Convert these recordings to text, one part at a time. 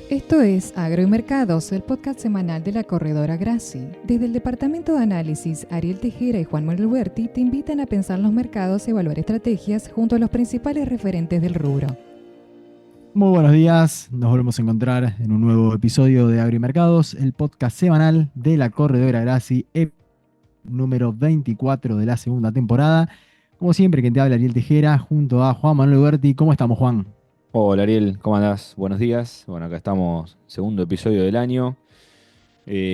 Esto es Agro y Mercados, el podcast semanal de la corredora Graci. Desde el Departamento de Análisis, Ariel Tejera y Juan Manuel Huerti te invitan a pensar los mercados y evaluar estrategias junto a los principales referentes del rubro. Muy buenos días, nos volvemos a encontrar en un nuevo episodio de Agro y Mercados, el podcast semanal de la corredora Graci, número 24 de la segunda temporada. Como siempre, quien te habla Ariel Tejera junto a Juan Manuel Huerti. ¿Cómo estamos, Juan? Hola Ariel, ¿cómo andás? Buenos días. Bueno, acá estamos, segundo episodio del año,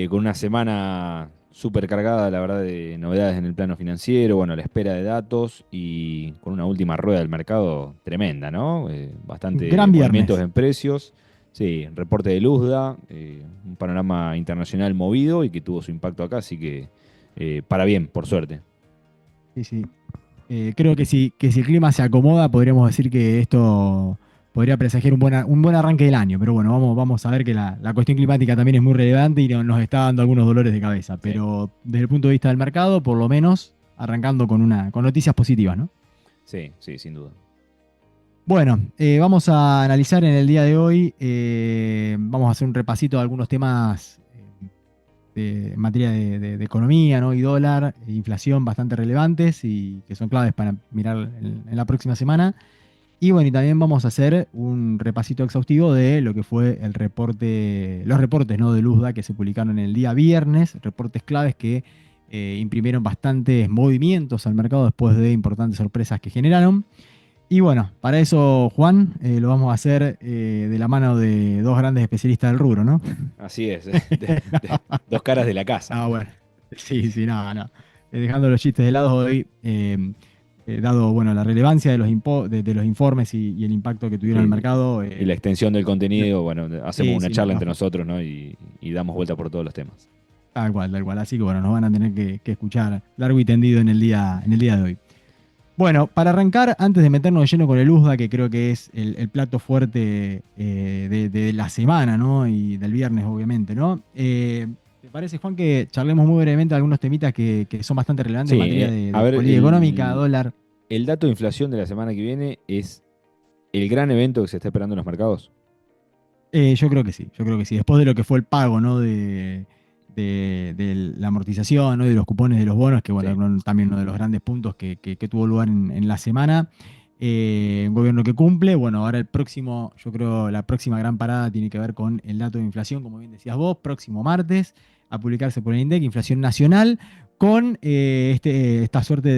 con una semana súper cargada, la verdad, de novedades en el plano financiero, bueno, a la espera de datos y con una última rueda del mercado tremenda, ¿no? Bastante Gran movimientos viernes. en precios, sí, reporte de Luzda, un panorama internacional movido y que tuvo su impacto acá, así que para bien, por suerte. Sí. Creo que si el clima se acomoda, podríamos decir que esto podría presagiar un buen arranque del año. Pero bueno, vamos a ver que la cuestión climática también es muy relevante y nos está dando algunos dolores de cabeza. Sí, Pero desde el punto de vista del mercado, por lo menos arrancando con noticias positivas, ¿no? sí, sí, sin duda. Bueno, vamos a analizar en el día de hoy, vamos a hacer un repasito de algunos temas en materia de economía, ¿no? Y dólar, e inflación bastante relevantes y que son claves para mirar en la próxima semana. Y bueno, y también vamos a hacer un repasito exhaustivo de lo que fue los reportes, ¿no? De Luzda que se publicaron el día viernes, reportes claves que imprimieron bastantes movimientos al mercado después de importantes sorpresas que generaron. Y bueno, para eso, Juan, lo vamos a hacer de la mano de dos grandes especialistas del rubro, ¿no? Así es, dos caras de la casa. Ah, bueno. Sí, no. Dejando los chistes de lado hoy, dado bueno, la relevancia de los informes y el impacto que tuvieron en el Sí, mercado. y la extensión del contenido, bueno, hacemos una Sí, charla entre nosotros, ¿no? Y damos vuelta por todos los temas. tal cual. Así que bueno, nos van a tener que escuchar largo y tendido en el día de hoy. Bueno, para arrancar, antes de meternos de lleno con el USDA, que creo que es el plato fuerte de la semana, ¿no? Y del viernes, obviamente, ¿no? ¿Te parece, Juan, que charlemos muy brevemente de algunos temitas que son bastante relevantes en Sí, materia a de ver, política económica, dólar? el dato de inflación de la semana que viene es el gran evento que se está esperando en los mercados. Yo creo que sí. Después de lo que fue el pago, ¿no? De la amortización, ¿no? Y de los cupones de los bonos, que bueno, Sí, también uno de los grandes puntos que tuvo lugar en la semana. Un gobierno que cumple. Bueno, ahora yo creo, la próxima gran parada tiene que ver con el dato de inflación, como bien decías vos, próximo martes, a publicarse por el INDEC, inflación nacional, con esta suerte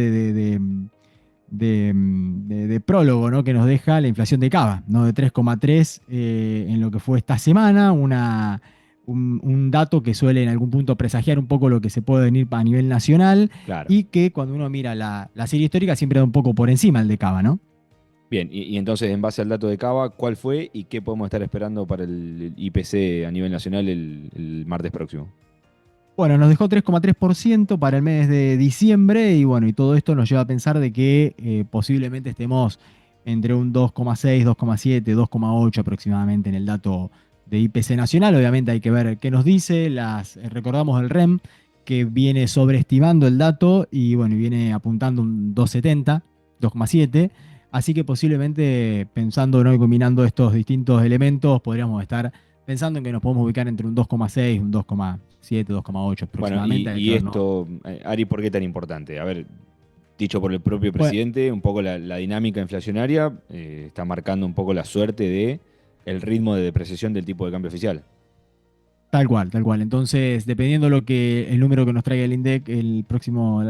de prólogo, ¿no? Que nos deja la inflación de Cava, ¿no? De 3,3 en lo que fue esta semana, un dato que suele en algún punto presagiar un poco lo que se puede venir a nivel nacional claro. y que cuando uno mira la serie histórica siempre da un poco por encima el de Cava, ¿no? Bien, y entonces, en base al dato de Cava, ¿cuál fue y qué podemos estar esperando para el IPC a nivel nacional el martes próximo? Bueno, nos dejó 3,3% para el mes de diciembre y bueno, y todo esto nos lleva a pensar de que posiblemente estemos entre un 2,6, 2,7, 2,8 aproximadamente en el dato de IPC nacional. Obviamente hay que ver qué nos dice. Recordamos el REM que viene sobreestimando el dato y bueno, y viene apuntando un 2,70, 2,7. Así que posiblemente pensando, ¿no? Y combinando estos distintos elementos, podríamos estar pensando en que nos podemos ubicar entre un 2,6, un 2,7, 2,8 Bueno, aproximadamente. Hay que y ver, ¿no? esto, Ari, ¿por qué tan importante? A ver, dicho por el propio Bueno, presidente, un poco la dinámica inflacionaria está marcando un poco la suerte de el ritmo de depreciación del tipo de cambio oficial. tal cual. Entonces, dependiendo el número que nos traiga el INDEC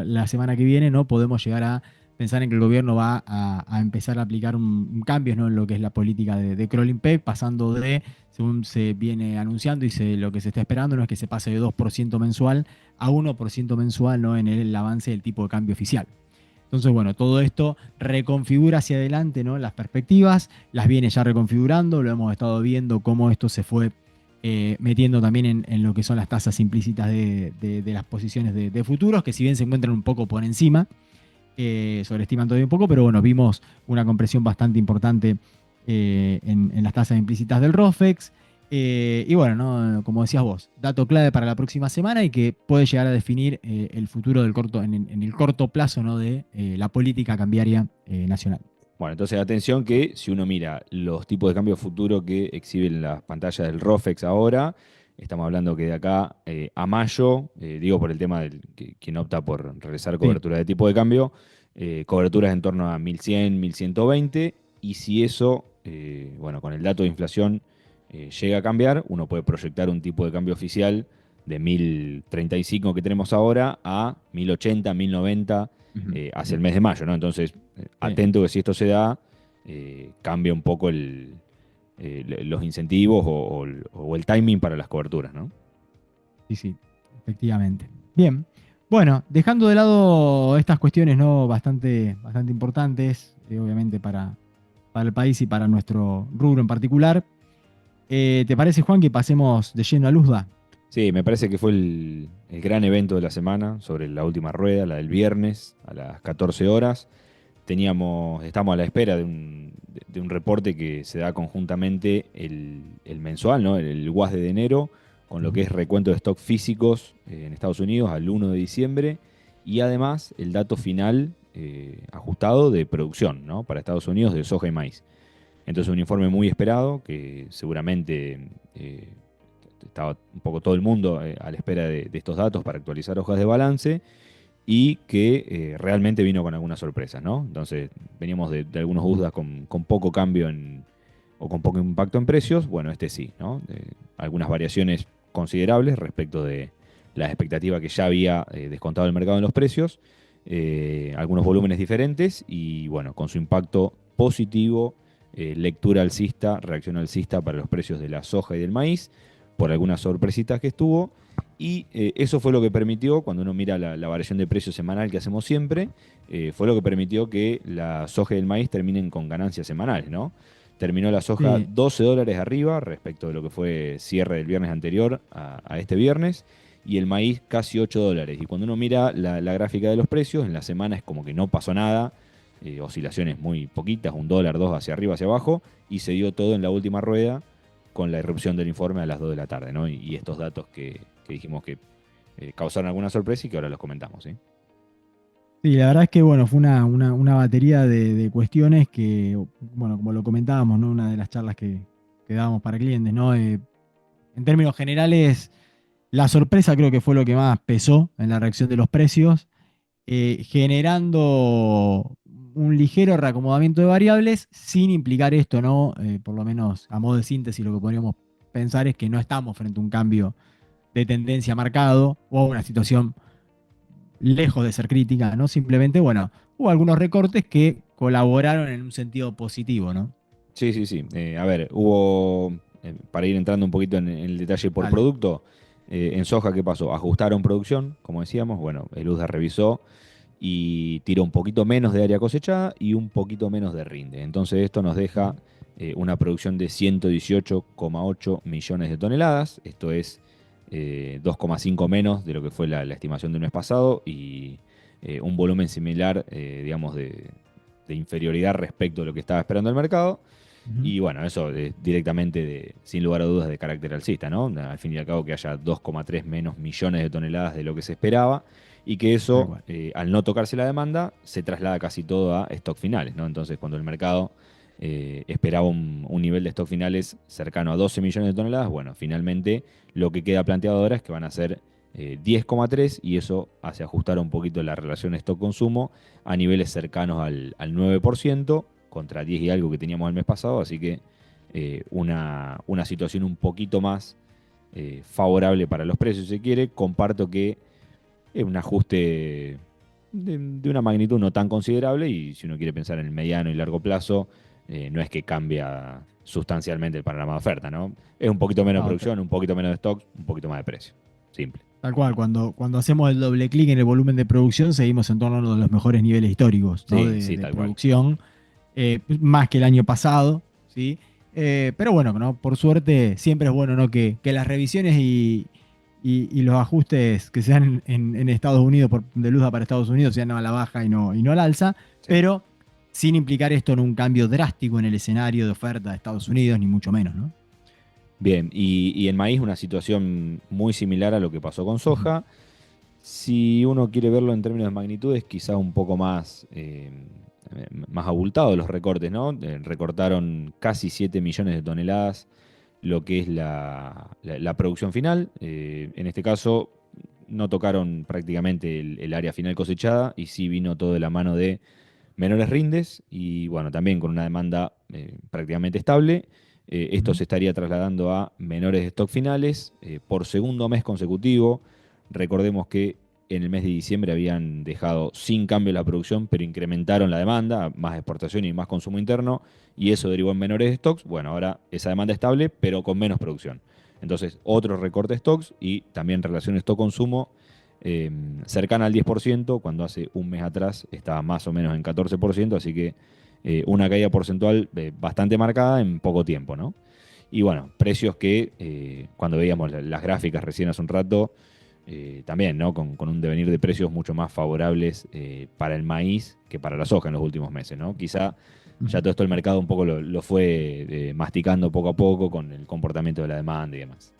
la semana que viene, ¿no? Podemos llegar a pensar en que el gobierno va a empezar a aplicar un cambio, ¿no? En lo que es la política de crawling peg, pasando según se viene anunciando lo que se está esperando, no es que se pase de 2% mensual a 1% mensual, ¿no? En el avance del tipo de cambio oficial. Entonces, bueno, todo esto reconfigura hacia adelante, ¿no? Las perspectivas, las viene ya reconfigurando, lo hemos estado viendo cómo esto se fue metiendo también en lo que son las tasas implícitas de las posiciones de futuros, que si bien se encuentran un poco por encima, sobreestiman todavía un poco, pero bueno, vimos una compresión bastante importante en las tasas implícitas del ROFEX. Y bueno, ¿no? Como decías vos, dato clave para la próxima semana y que puede llegar a definir el futuro en el corto plazo, ¿no? De la política cambiaria nacional. Bueno, entonces atención que si uno mira los tipos de cambio futuro que exhiben las pantallas del ROFEX ahora, estamos hablando que de acá a mayo, digo por el tema de quien opta por realizar Sí, cobertura de tipo de cambio, coberturas en torno a 1100, 1120, y si eso, bueno, con el dato de inflación llega a cambiar, uno puede proyectar un tipo de cambio oficial de 1035 que tenemos ahora a 1080, 1090 ujú, hacia el mes de mayo, ¿no? Entonces, sí, atento que si esto se da, cambia un poco los incentivos o el timing para las coberturas, ¿no? sí, sí, efectivamente. Bien, bueno, dejando de lado estas cuestiones, ¿no? Bastante importantes, obviamente para el país y para nuestro rubro en particular. ¿Te parece, Juan, que pasemos de lleno a Luzda? Sí, me parece que fue el gran evento de la semana sobre la última rueda, la del viernes a las 14 horas. Estamos a la espera de un reporte que se da conjuntamente el mensual, ¿no? El WASD de enero, con lo que Ujú. es recuento de stock físicos en Estados Unidos al 1 de diciembre, y además el dato final ajustado de producción, ¿no? Para Estados Unidos de soja y maíz. Entonces un informe muy esperado que seguramente estaba un poco todo el mundo a la espera de estos datos para actualizar hojas de balance y que realmente vino con algunas sorpresas, ¿no? Entonces veníamos de algunos USDA con poco cambio o con poco impacto en precios. Bueno, este sí, ¿no? Algunas variaciones considerables respecto de la expectativa que ya había descontado el mercado en los precios, algunos volúmenes diferentes y bueno, con su impacto positivo, lectura alcista, reacción alcista para los precios de la soja y del maíz, por algunas sorpresitas que estuvo. Y eso fue lo que permitió, cuando uno mira la variación de precio semanal que hacemos siempre, fue lo que permitió que la soja y el maíz terminen con ganancias semanales, ¿no? Terminó la soja Sí, $12 arriba respecto de lo que fue cierre del viernes anterior a este viernes, y el maíz casi $8. Y cuando uno mira la gráfica de los precios, en la semana es como que no pasó nada, oscilaciones muy poquitas, $1, dos hacia arriba, hacia abajo, y se dio todo en la última rueda con la irrupción del informe a las 2 de la tarde, ¿no? Y estos datos que dijimos que causaron alguna sorpresa y que ahora los comentamos, ¿sí? sí, la verdad es que bueno, fue una batería de cuestiones que, bueno, como lo comentábamos, ¿no? Una de las charlas que dábamos para clientes, ¿no? En términos generales, la sorpresa creo que fue lo que más pesó en la reacción de los precios, generando un ligero reacomodamiento de variables sin implicar esto, ¿no? Por lo menos a modo de síntesis, lo que podríamos pensar es que no estamos frente a un cambio de tendencia marcado o a una situación lejos de ser crítica, ¿no? Simplemente, bueno, hubo algunos recortes que colaboraron en un sentido positivo, ¿no? Sí, sí, sí. A ver, hubo, para ir entrando un poquito en el detalle por Dale. producto, en soja, ¿qué pasó? Ajustaron producción, como decíamos. Bueno, el USDA revisó y tiró un poquito menos de área cosechada y un poquito menos de rinde. Entonces esto nos deja una producción de 118,8 millones de toneladas. Esto es 2,5 menos de lo que fue la estimación del mes pasado y un volumen similar, digamos, de inferioridad respecto a lo que estaba esperando el mercado. Ujú. Y bueno, eso directamente, sin lugar a dudas, de carácter alcista, ¿no? Al fin y al cabo que haya 2,3 menos millones de toneladas de lo que se esperaba y que Tal eso, cual. al no tocarse la demanda, se traslada casi todo a stock finales, ¿no? Entonces, cuando el mercado esperaba un nivel de stock finales cercano a 12 millones de toneladas, bueno, finalmente lo que queda planteado ahora es que van a ser 10,3 y eso hace ajustar un poquito la relación stock-consumo a niveles cercanos al 9% contra 10 y algo que teníamos el mes pasado, así que una situación un poquito más favorable para los precios, si se quiere. Comparto que es un ajuste de una magnitud no tan considerable y si uno quiere pensar en el mediano y largo plazo, no es que cambia sustancialmente el panorama de oferta, ¿no? Es un poquito menos de No, producción, un poquito menos de stock, un poquito más de precio. Simple. tal cual, cuando hacemos el doble clic en el volumen de producción, seguimos en torno a uno de los mejores niveles históricos, ¿no? Sí, de, sí, de tal cual. producción, más que el año pasado, ¿sí? Pero bueno, ¿no? Por suerte siempre es bueno, ¿no? Que las revisiones y los ajustes que se dan en Estados Unidos de Luzda para Estados Unidos sean a la baja y no a la alza, Sí. pero sin implicar esto en un cambio drástico en el escenario de oferta de Estados Unidos, ni mucho menos, ¿no? Bien, y en maíz una situación muy similar a lo que pasó con Ujú. soja. Si uno quiere verlo en términos de magnitudes, quizás un poco más abultado los recortes, ¿no? Recortaron casi 7 millones de toneladas lo que es la producción final. En este caso, no tocaron prácticamente el área final cosechada y sí vino todo de la mano de menores rindes y bueno, también con una demanda prácticamente estable. Esto se estaría trasladando a menores stock finales por segundo mes consecutivo. Recordemos que en el mes de diciembre habían dejado sin cambio la producción, pero incrementaron la demanda, más exportación y más consumo interno, y eso derivó en menores stocks. Bueno, ahora esa demanda estable, pero con menos producción. Entonces, otro recorte de stocks y también relación stock-consumo cercana al 10%, cuando hace un mes atrás estaba más o menos en 14%, así que una caída porcentual bastante marcada en poco tiempo, ¿no? Y bueno, precios que cuando veíamos las gráficas recién hace un rato, también, ¿no? Con un devenir de precios mucho más favorables para el maíz que para la soja en los últimos meses, ¿no? Quizá ya todo esto el mercado un poco lo fue masticando poco a poco con el comportamiento de la demanda y demás.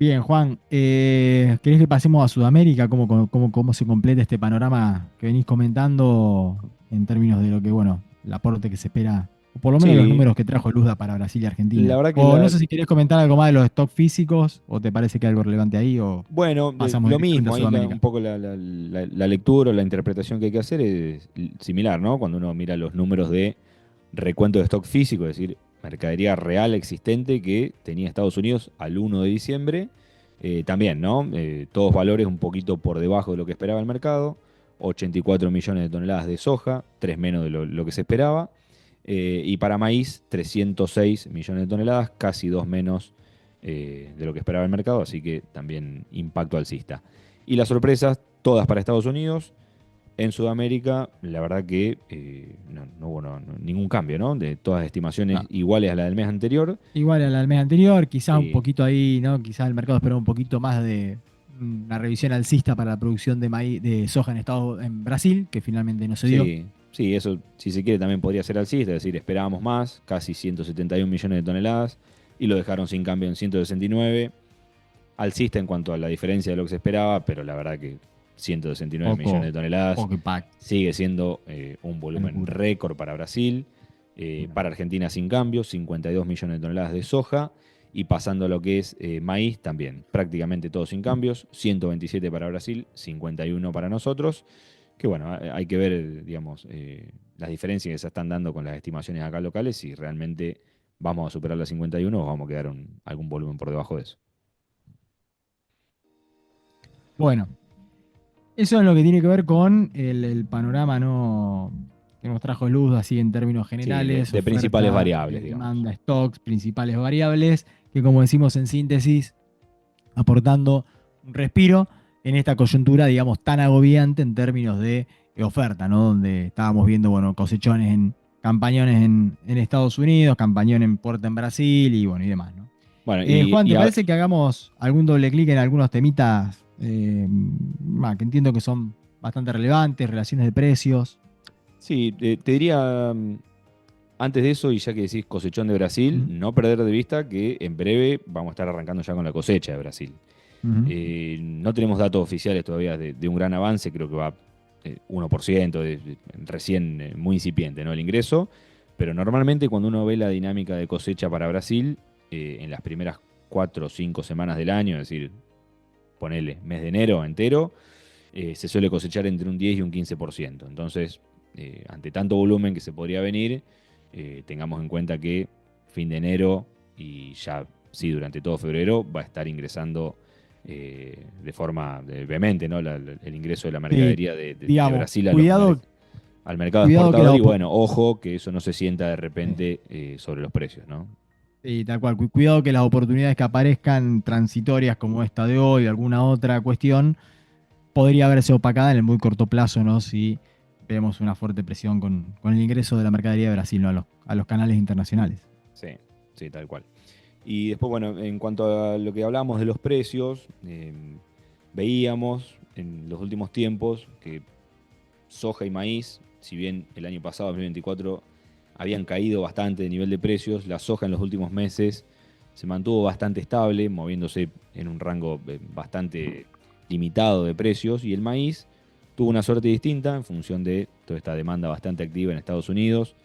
Bien, Juan, ¿querés que pasemos a Sudamérica? ¿Cómo se completa este panorama que venís comentando en términos de lo que, bueno, el aporte que se espera, o por lo menos los Sí, números que trajo Luzda para Brasil y la Argentina? verdad que O no sé si querés comentar algo más de los stocks físicos, o te parece que hay algo relevante ahí, o bueno, pasamos lo directamente a mismo, ahí Sudamérica. un poco la lectura o la interpretación que hay que hacer es similar, ¿no? Cuando uno mira los números de recuento de stock físico, es decir, mercadería real existente que tenía Estados Unidos al 1 de diciembre, también, ¿no? Todos valores un poquito por debajo de lo que esperaba el mercado, 84 millones de toneladas de soja, 3 menos de lo que se esperaba, y para maíz, 306 millones de toneladas, casi 2 menos de lo que esperaba el mercado, así que también impacto alcista. Y las sorpresas, todas para Estados Unidos. En Sudamérica, la verdad que no hubo ningún cambio, ¿no? De todas las estimaciones No. iguales a la del mes anterior. Igual al mes anterior, quizás un Sí, poquito ahí, ¿no? Quizás el mercado esperaba un poquito más de una revisión alcista para la producción de maíz, de soja en Brasil, que finalmente no se dio. sí, sí, eso si se quiere también podría ser alcista, es decir, esperábamos más, casi 171 millones de toneladas, y lo dejaron sin cambio en 169. Alcista en cuanto a la diferencia de lo que se esperaba, pero la verdad que 169 millones de toneladas Poco impacto. sigue siendo un volumen Locura. récord para Brasil. Para Argentina sin cambio, 52 millones de toneladas de soja. Y pasando a lo que es maíz, también prácticamente todo sin cambios. 127 para Brasil, 51 para nosotros. Que bueno, hay que ver, digamos, las diferencias que se están dando con las estimaciones acá locales, si realmente vamos a superar las 51 o vamos a quedar algún volumen por debajo de eso. Bueno, eso es lo que tiene que ver con el panorama no que nos trajo Luz así en términos Sí, generales, de principales oferta, variables, digamos. demanda, stocks, principales variables, que como decimos en síntesis, aportando un respiro en esta coyuntura, digamos, tan agobiante en términos de oferta, ¿no? Donde estábamos viendo, bueno, campañones en Estados Unidos, campañón en Puerto en Brasil y bueno, y demás, ¿no? Bueno, Juan, ¿te parece que hagamos algún doble clic en algunos temitas que entiendo que son bastante relevantes, relaciones de precios? sí, te diría, antes de eso, y ya que decís cosechón de Brasil, Ujú, no perder de vista que en breve vamos a estar arrancando ya con la cosecha de Brasil. ujú. No tenemos datos oficiales todavía de un gran avance, creo que va 1%, recién muy incipiente, ¿no? El ingreso, pero normalmente cuando uno ve la dinámica de cosecha para Brasil, en las primeras 4 o 5 semanas del año, es decir, ponele mes de enero entero, se suele cosechar entre un 10 y un 15%. Entonces, ante tanto volumen que se podría venir, tengamos en cuenta que fin de enero y ya sí durante todo febrero va a estar ingresando de forma vehemente, ¿no? El ingreso de la Sí, mercadería de digamos, Brasil cuidado, al mercado cuidado que exportador y bueno, ojo que eso no se sienta de repente sobre los precios, ¿no? sí, tal cual. Cuidado que las oportunidades que aparezcan transitorias como esta de hoy o alguna otra cuestión podría verse opacada en el muy corto plazo, ¿no? Si vemos una fuerte presión con el ingreso de la mercadería de Brasil, ¿no? A los canales internacionales. Sí, sí, tal cual. Y después, bueno, en cuanto a lo que hablamos de los precios, veíamos en los últimos tiempos que soja y maíz, si bien el año pasado, 2024, habían caído bastante de nivel de precios, la soja en los últimos meses se mantuvo bastante estable, moviéndose en un rango bastante limitado de precios, y el maíz tuvo una suerte distinta en función de toda esta demanda bastante activa en Estados Unidos,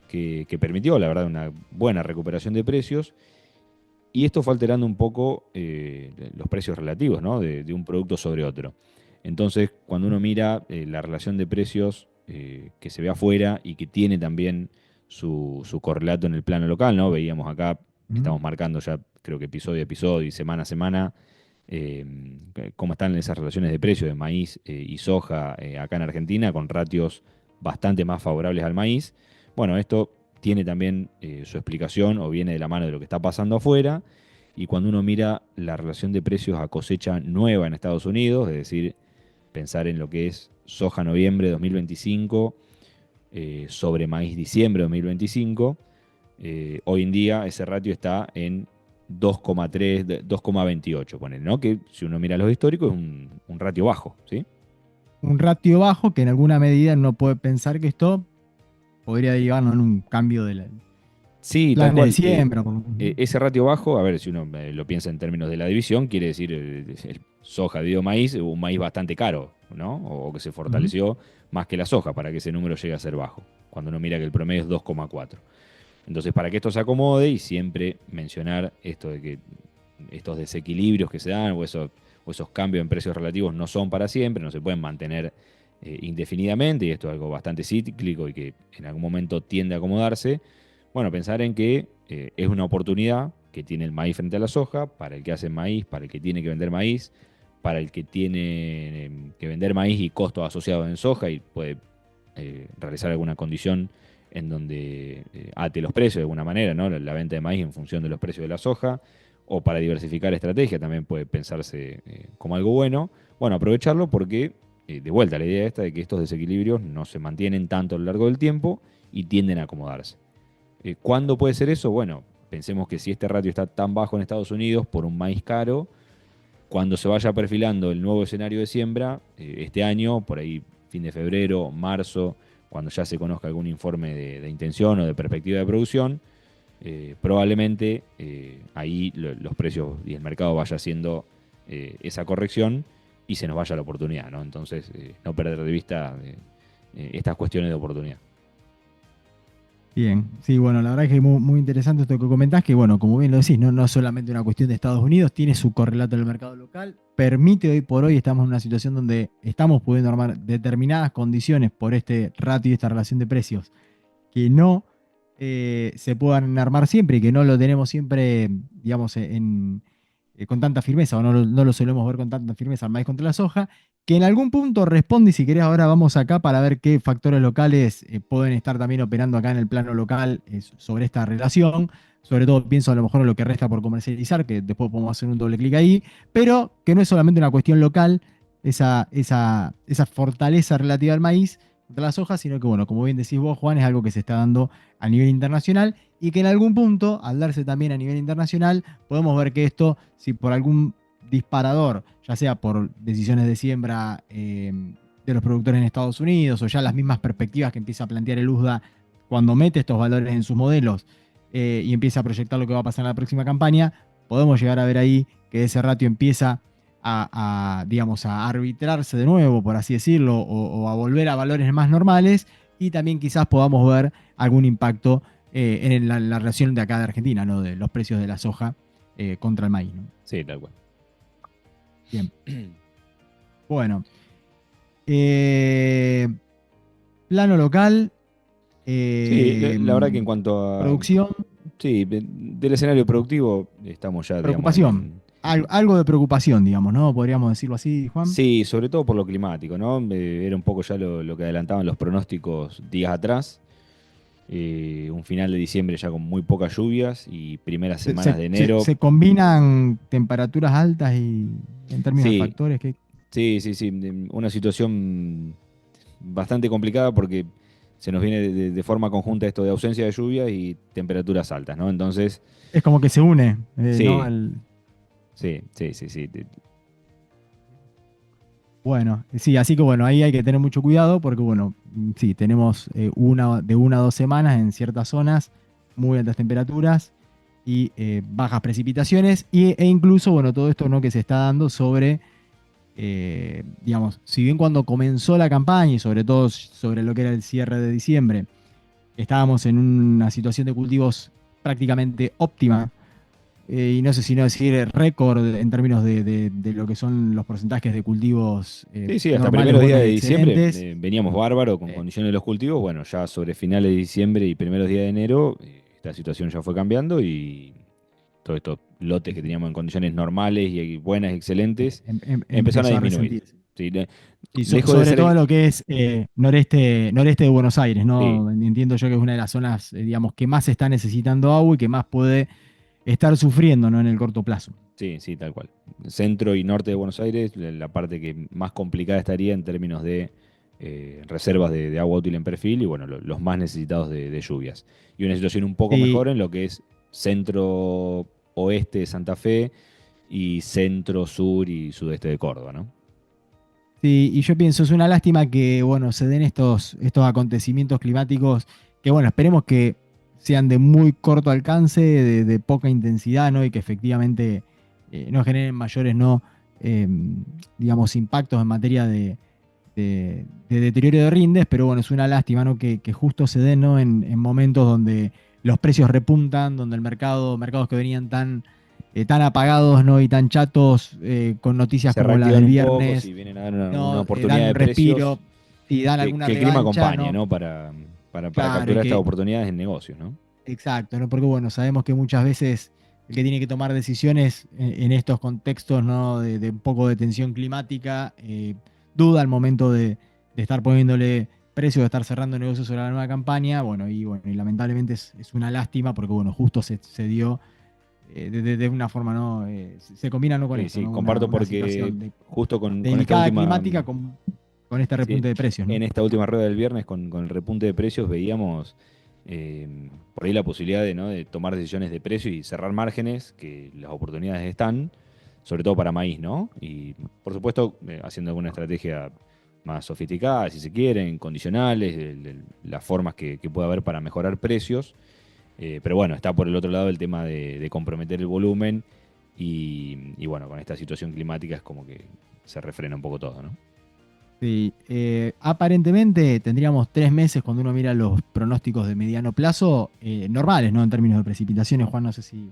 que permitió, la verdad, una buena recuperación de precios, y esto fue alterando un poco los precios relativos, ¿no? de un producto sobre otro. Entonces, cuando uno mira la relación de precios que se ve afuera y que tiene también su correlato en el plano local, ¿no? Veíamos acá, estamos marcando ya, creo que episodio a episodio y semana a semana, cómo están esas relaciones de precio de maíz y soja acá en Argentina, con ratios bastante más favorables al maíz. Bueno, esto tiene también su explicación o viene de la mano de lo que está pasando afuera. Y cuando uno mira la relación de precios a cosecha nueva en Estados Unidos, es decir, pensar en lo que es soja noviembre 2025 sobre maíz diciembre 2025, hoy en día ese ratio está en 2,3, 2,28, ponele, ¿no? Que si uno mira los históricos es un ratio bajo, ¿sí? Un ratio bajo que en alguna medida uno puede pensar que esto podría derivarnos en un cambio de la Sí, tal plan de cual. siembra. Ese ratio bajo, a ver, si uno lo piensa en términos de la división, quiere decir el soja dividido maíz, un maíz bastante caro, ¿no? O que se fortaleció más que la soja para que ese número llegue a ser bajo, cuando uno mira que el promedio es 2,4. Entonces, para que esto se acomode, y siempre mencionar esto de que estos desequilibrios que se dan o esos cambios en precios relativos no son para siempre, no se pueden mantener indefinidamente, y esto es algo bastante cíclico y que en algún momento tiende a acomodarse. Bueno, pensar en que es una oportunidad que tiene el maíz frente a la soja, para el que hace maíz, para el que tiene que vender maíz, para el que tiene que vender maíz y costos asociados en soja y puede realizar alguna condición en donde ate los precios de alguna manera, ¿no? La venta de maíz en función de los precios de la soja, o para diversificar estrategia también puede pensarse como algo bueno. Bueno, aprovecharlo porque, de vuelta, la idea esta de que estos desequilibrios no se mantienen tanto a lo largo del tiempo y tienden a acomodarse. ¿Cuándo puede ser eso? Bueno, pensemos que si este ratio está tan bajo en Estados Unidos por un maíz caro, cuando se vaya perfilando el nuevo escenario de siembra, este año, por ahí fin de febrero, marzo, cuando ya se conozca algún informe de intención o de perspectiva de producción, probablemente ahí los precios y el mercado vaya haciendo esa corrección y se nos vaya la oportunidad, ¿no? Entonces, no perder de vista estas cuestiones de oportunidad. Bien, sí, bueno, la verdad es que es muy, muy interesante esto que comentás, que bueno, como bien lo decís, no es solamente una cuestión de Estados Unidos, tiene su correlato en el mercado local, permite hoy por hoy, estamos en una situación donde estamos pudiendo armar determinadas condiciones por este ratio y esta relación de precios que no se puedan armar siempre y que no lo tenemos siempre, digamos, con tanta firmeza, o no lo solemos ver con tanta firmeza al maíz contra la soja, que en algún punto responde, y si querés ahora vamos acá para ver qué factores locales pueden estar también operando acá en el plano local sobre esta relación. Sobre todo pienso a lo mejor en lo que resta por comercializar, que después podemos hacer un doble clic ahí, pero que no es solamente una cuestión local, esa fortaleza relativa al maíz contra la soja, sino que, bueno, como bien decís vos, Juan, es algo que se está dando a nivel internacional y que en algún punto, al darse también a nivel internacional, podemos ver que esto, si por algún disparador, ya sea por decisiones de siembra de los productores en Estados Unidos o ya las mismas perspectivas que empieza a plantear el USDA cuando mete estos valores en sus modelos y empieza a proyectar lo que va a pasar en la próxima campaña, podemos llegar a ver ahí que ese ratio empieza digamos, a arbitrarse de nuevo, por así decirlo, o a volver a valores más normales, y también quizás podamos ver algún impacto en la relación de acá de Argentina, ¿no? De los precios de la soja contra el maíz, ¿no? Sí, tal cual. Bien. Bueno. Plano local. Sí, la verdad que en cuanto a producción. Sí, del escenario productivo estamos ya, Preocupación. digamos, Algo de preocupación, digamos, ¿no? Podríamos decirlo así, Juan. Sí, sobre todo por lo climático, ¿no? Era un poco ya lo que adelantaban los pronósticos días atrás. Un final de diciembre ya con muy pocas lluvias y primeras semanas de enero. Se combinan temperaturas altas y en términos de Sí, factores que... sí. Una situación bastante complicada porque se nos viene de forma conjunta esto de ausencia de lluvia y temperaturas altas, ¿no? Entonces, Es como que se une, sí, ¿no? sí. Bueno, sí, así que bueno, ahí hay que tener mucho cuidado porque bueno, sí, tenemos de 1 a 2 semanas en ciertas zonas, muy altas temperaturas y bajas precipitaciones e incluso, bueno, todo esto, ¿no? Que se está dando sobre digamos, si bien cuando comenzó la campaña y sobre todo sobre lo que era el cierre de diciembre, estábamos en una situación de cultivos prácticamente óptima, y no sé si no decir récord en términos de lo que son los porcentajes de cultivos Sí, sí, hasta normales, primeros días buenos de y diciembre excelentes. veníamos bárbaro con Eh, condiciones de los cultivos. Bueno, ya sobre finales de diciembre y primeros días de enero, esta situación ya fue cambiando y todos estos lotes sí, que sí, teníamos en condiciones normales y buenas, excelentes, empezaron a empezó a disminuir. resentirse. Sí, Y dejó de sobre ser todo lo que es noreste de Buenos Aires, sí, ¿no? Entiendo yo que es una de las zonas, digamos, que más está necesitando agua y que más puede estar sufriendo, ¿no? En el corto plazo. sí, sí, tal cual. Centro y norte de Buenos Aires, la parte que más complicada estaría en términos de reservas de agua útil en perfil y bueno, los más necesitados de lluvias. Y una situación un poco Sí, mejor en lo que es centro oeste de Santa Fe y centro sur y sudeste de Córdoba, ¿no? sí, y yo pienso, es una lástima que, bueno, se den estos acontecimientos climáticos que, bueno, esperemos que sean de muy corto alcance, de poca intensidad, ¿no? Y que efectivamente no generen mayores, ¿no? Eh, digamos, impactos en materia de deterioro de rindes, pero bueno, es una lástima, ¿no? Que justo se den, ¿no? En momentos donde los precios repuntan, donde mercados que venían tan apagados, ¿no? Y tan chatos, con noticias Se como la reactivan del un poco, si viernes, vienen a dar una ¿no? oportunidad Dan de un respiro precios, y dan que alguna el clima revancha, acompañe, ¿no? ¿no? Para Claro, y capturar estas que, oportunidades en negocios, ¿no? exacto, ¿no? Porque bueno, sabemos que muchas veces el que tiene que tomar decisiones en estos contextos, ¿no? De un poco de tensión climática, duda al momento de estar poniéndole precio, de estar cerrando negocios sobre la nueva campaña, bueno, y lamentablemente es una lástima porque bueno, justo se dio de una forma, ¿no? Se combina, ¿no? Con Sí, esto, sí, ¿no? comparto Una porque situación justo con esta delicada última, climática con este sí, repunte de precios, ¿no? en esta última rueda del viernes con el repunte de precios veíamos por ahí la posibilidad de, ¿no? de tomar decisiones de precio y cerrar márgenes, que las oportunidades están, sobre todo para maíz, ¿no? Y por supuesto haciendo alguna estrategia más sofisticada, si se quieren, condicionales, las formas que pueda haber para mejorar precios. Pero bueno, está por el otro lado el tema de comprometer el volumen y bueno, con esta situación climática es como que se refrena un poco todo, ¿no? Sí, aparentemente tendríamos 3 meses cuando uno mira los pronósticos de mediano plazo, normales, ¿no? En términos de precipitaciones, Juan, no sé si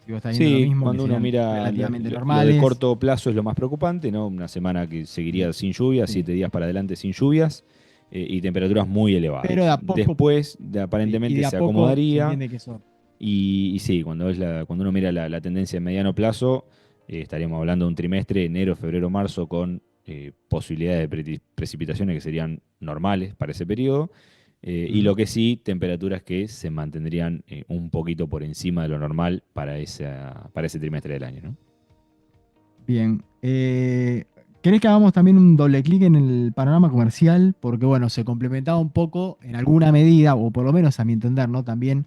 vos estás viendo lo Sí, mismo, que cuando uno serían mira relativamente lo de normales. corto plazo es lo más preocupante, ¿no? Una semana que seguiría sin lluvias, Sí. 7 días para adelante sin lluvias y temperaturas muy Pero de elevadas. a poco, Después, sí, y aparentemente de a se poco se acomodaría entiende que eso. y sí, cuando uno mira la tendencia en mediano plazo, estaríamos hablando de un trimestre, enero, febrero, marzo, con posibilidades de precipitaciones que serían normales para ese periodo. Y Ujú. lo que sí, temperaturas que se mantendrían un poquito por encima de lo normal para ese trimestre del año, ¿no? Bien. ¿Querés que hagamos también un doble clic en el panorama comercial? Porque, bueno, se complementaba un poco en alguna medida, o por lo menos a mi entender, ¿no? También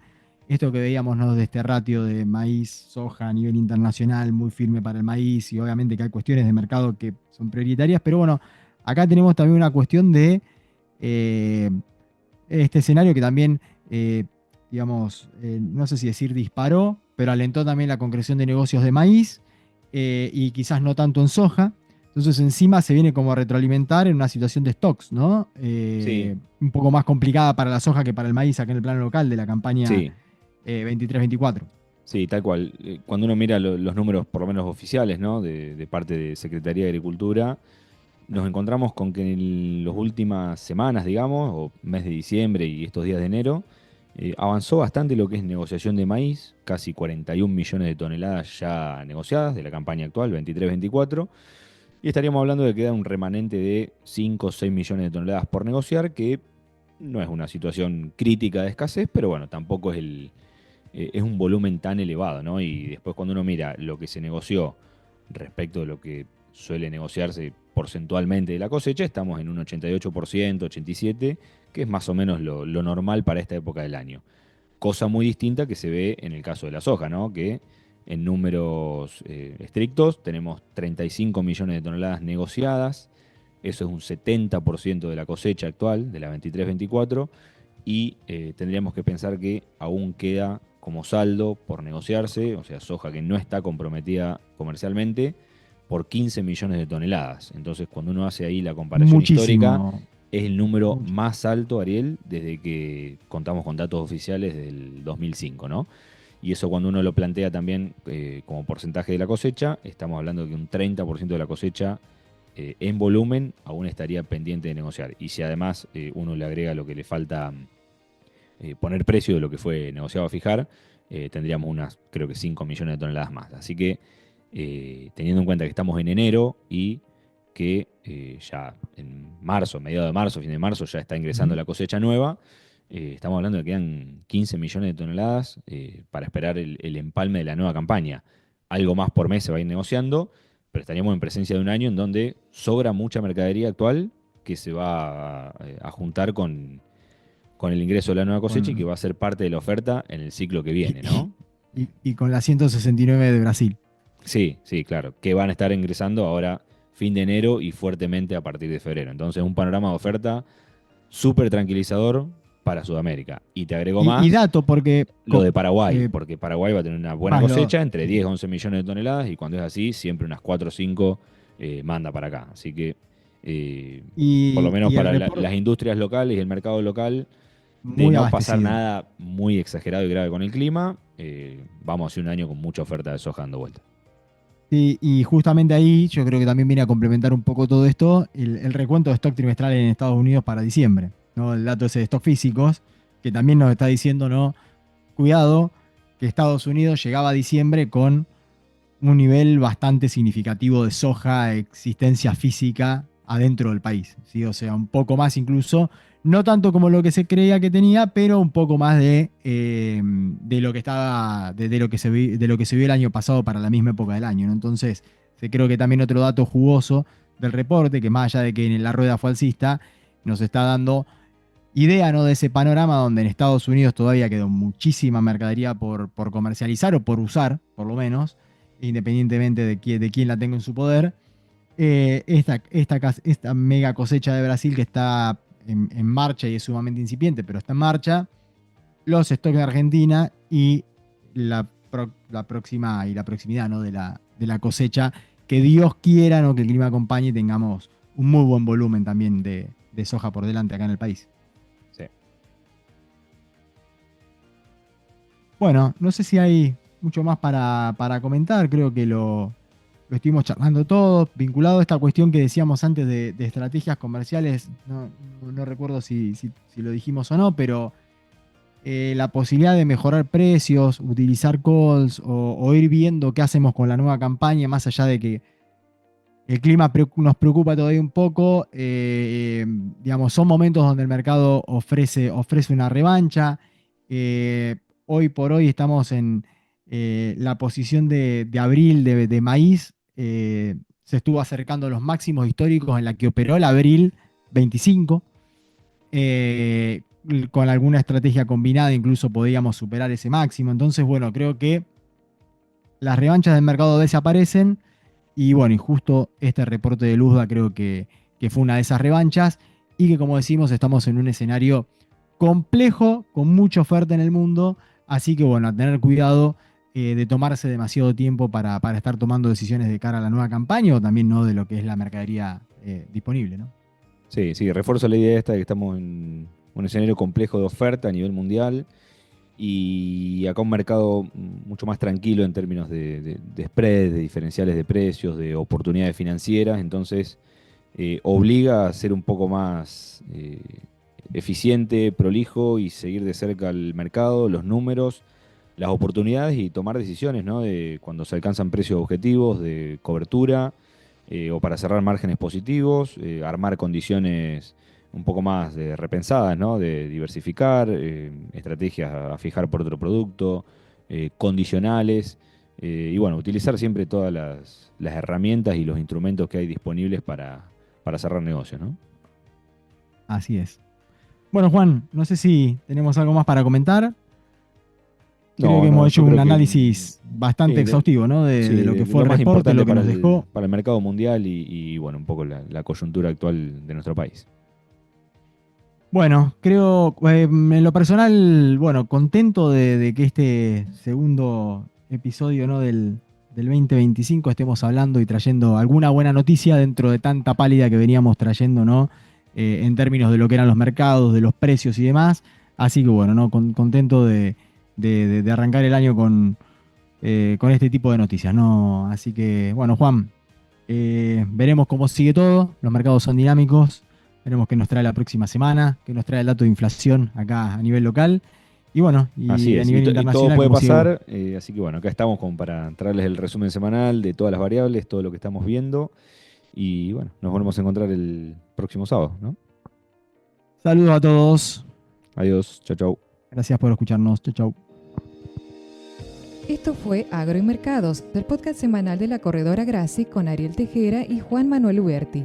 esto que veíamos, ¿no? De este ratio de maíz, soja a nivel internacional, muy firme para el maíz, y obviamente que hay cuestiones de mercado que son prioritarias, pero bueno, acá tenemos también una cuestión de eh, este escenario que también, eh, digamos, no sé si decir disparó, pero alentó también la concreción de negocios de maíz, y quizás no tanto en soja. Entonces encima se viene como a retroalimentar en una situación de stocks, ¿no? Sí, Un poco más complicada para la soja que para el maíz acá en el plano local de la campaña sí, 23-24. sí, tal cual. Cuando uno mira los números, por lo menos oficiales, ¿no? De parte de Secretaría de Agricultura, nos encontramos con que en las últimas semanas, digamos, o mes de diciembre y estos días de enero, avanzó bastante lo que es negociación de maíz, casi 41 millones de toneladas ya negociadas de la campaña actual, 23-24, y estaríamos hablando de que queda un remanente de 5 o 6 millones de toneladas por negociar, que no es una situación crítica de escasez, pero bueno, tampoco es un volumen tan elevado, ¿no? Y después cuando uno mira lo que se negoció respecto de lo que suele negociarse porcentualmente de la cosecha, estamos en un 88%, 87%, que es más o menos lo normal para esta época del año. Cosa muy distinta que se ve en el caso de la soja, ¿no? Que en números estrictos tenemos 35 millones de toneladas negociadas, eso es un 70% de la cosecha actual, de la 23-24, y tendríamos que pensar que aún queda como saldo por negociarse, o sea, soja que no está comprometida comercialmente, por 15 millones de toneladas. Entonces, cuando uno hace ahí la comparación histórica, Muchísimo. es el número más alto, Ariel, desde que contamos con datos oficiales del 2005, ¿no? Y eso cuando uno lo plantea también como porcentaje de la cosecha, estamos hablando de que un 30% de la cosecha en volumen aún estaría pendiente de negociar. Y si además uno le agrega lo que le falta poner precio de lo que fue negociado a fijar, tendríamos unas, creo que 5 millones de toneladas más. Así que teniendo en cuenta que estamos en enero y que ya en marzo, mediados de marzo, fin de marzo, ya está ingresando la cosecha nueva, estamos hablando de que quedan 15 millones de toneladas para esperar el empalme de la nueva campaña. Algo más por mes se va a ir negociando, pero estaríamos en presencia de un año en donde sobra mucha mercadería actual que se va a juntar con el ingreso de la nueva cosecha y que va a ser parte de la oferta en el ciclo que viene, ¿no? Y con la 169 de Brasil. Sí, sí, claro, que van a estar ingresando ahora fin de enero y fuertemente a partir de febrero. Entonces, un panorama de oferta súper tranquilizador para Sudamérica. Y te agrego Y más dato, porque lo de Paraguay, eh, porque Paraguay va a tener una buena más cosecha, entre 10 y 11 millones de toneladas, y cuando es así, siempre unas 4 o 5 manda para acá. Así que, por lo menos y el para reporte las industrias locales y el mercado local, de muy no pasar abastecido. nada muy exagerado y grave con el clima, vamos a hacer un año con mucha oferta de soja dando vuelta. Y justamente ahí yo creo que también viene a complementar un poco todo esto el recuento de stock trimestral en Estados Unidos para diciembre, ¿no? El dato ese de stock físicos, que también nos está diciendo, ¿no? Cuidado, que Estados Unidos llegaba a diciembre con un nivel bastante significativo de soja, existencia física adentro del país, ¿sí? O sea, un poco más incluso, no tanto como lo que se creía que tenía, pero un poco más de lo que estaba, de lo que de lo que se vio el año pasado para la misma época del año, ¿no? Entonces, creo que también otro dato jugoso del reporte, que más allá de que en la rueda fue alcista, nos está dando idea, ¿no? De ese panorama donde en Estados Unidos todavía quedó muchísima mercadería por comercializar o por usar, por lo menos, independientemente de quién la tenga en su poder. Esta mega cosecha de Brasil que está en marcha y es sumamente incipiente, pero está en marcha. Los stocks de Argentina y la próxima y la proximidad, ¿no? de la cosecha. Que Dios quiera, ¿no? Que el clima acompañe y tengamos un muy buen volumen también de soja por delante acá en el país. Sí. Bueno, no sé si hay mucho más para comentar, creo que lo estuvimos charlando todo, vinculado a esta cuestión que decíamos antes de estrategias comerciales, no recuerdo si lo dijimos o no, pero la posibilidad de mejorar precios, utilizar calls o ir viendo qué hacemos con la nueva campaña, más allá de que el clima nos preocupa todavía un poco, digamos, son momentos donde el mercado ofrece una revancha. Hoy por hoy estamos en la posición de abril de maíz, se estuvo acercando a los máximos históricos en la que operó el abril 25. Con alguna estrategia combinada incluso podíamos superar ese máximo. Entonces, bueno, creo que las revanchas del mercado desaparecen. Y bueno, y justo este reporte de Luzda creo que fue una de esas revanchas. Y que como decimos, estamos en un escenario complejo, con mucha oferta en el mundo. Así que bueno, a tener cuidado de tomarse demasiado tiempo para estar tomando decisiones de cara a la nueva campaña o también no de lo que es la mercadería disponible, ¿no? Sí, sí, refuerzo la idea esta de que estamos en un escenario complejo de oferta a nivel mundial y acá un mercado mucho más tranquilo en términos de spread, de diferenciales de precios, de oportunidades financieras, entonces obliga a ser un poco más eficiente, prolijo y seguir de cerca el mercado, los números, las oportunidades y tomar decisiones, ¿no? De cuando se alcanzan precios objetivos, de cobertura o para cerrar márgenes positivos, armar condiciones un poco más repensadas, ¿no? De diversificar, estrategias a fijar por otro producto, condicionales, y bueno, utilizar siempre todas las herramientas y los instrumentos que hay disponibles para cerrar negocios, ¿no? Así es. Bueno, Juan, no sé si tenemos algo más para comentar. Creo No, que no, hemos hecho yo un creo que análisis bastante sí, exhaustivo, ¿no? sí, De lo que fue lo el más reporte, importante lo que nos dejó. para el mercado mundial y, bueno, un poco la coyuntura actual de nuestro país. Bueno, creo, en lo personal, bueno, contento de que este segundo episodio, ¿no? del 2025 estemos hablando y trayendo alguna buena noticia dentro de tanta pálida que veníamos trayendo, ¿no? En términos de lo que eran los mercados, de los precios y demás. Así que bueno, ¿no? Contento de arrancar el año con este tipo de noticias, ¿no? Así que, bueno, Juan, veremos cómo sigue todo. Los mercados son dinámicos. Veremos qué nos trae la próxima semana, qué nos trae el dato de inflación acá a nivel local. Y bueno, y Así a es, nivel y internacional. todo puede cómo sigue. pasar, así que bueno, acá estamos como para traerles el resumen semanal de todas las variables, todo lo que estamos viendo. Y bueno, nos volvemos a encontrar el próximo sábado, ¿no? Saludos a todos. Adiós, chau, chau. Gracias por escucharnos. Chau, chau. Esto fue Agro y Mercados, el podcast semanal de la corredora Graci con Ariel Tejera y Juan Manuel Huberti.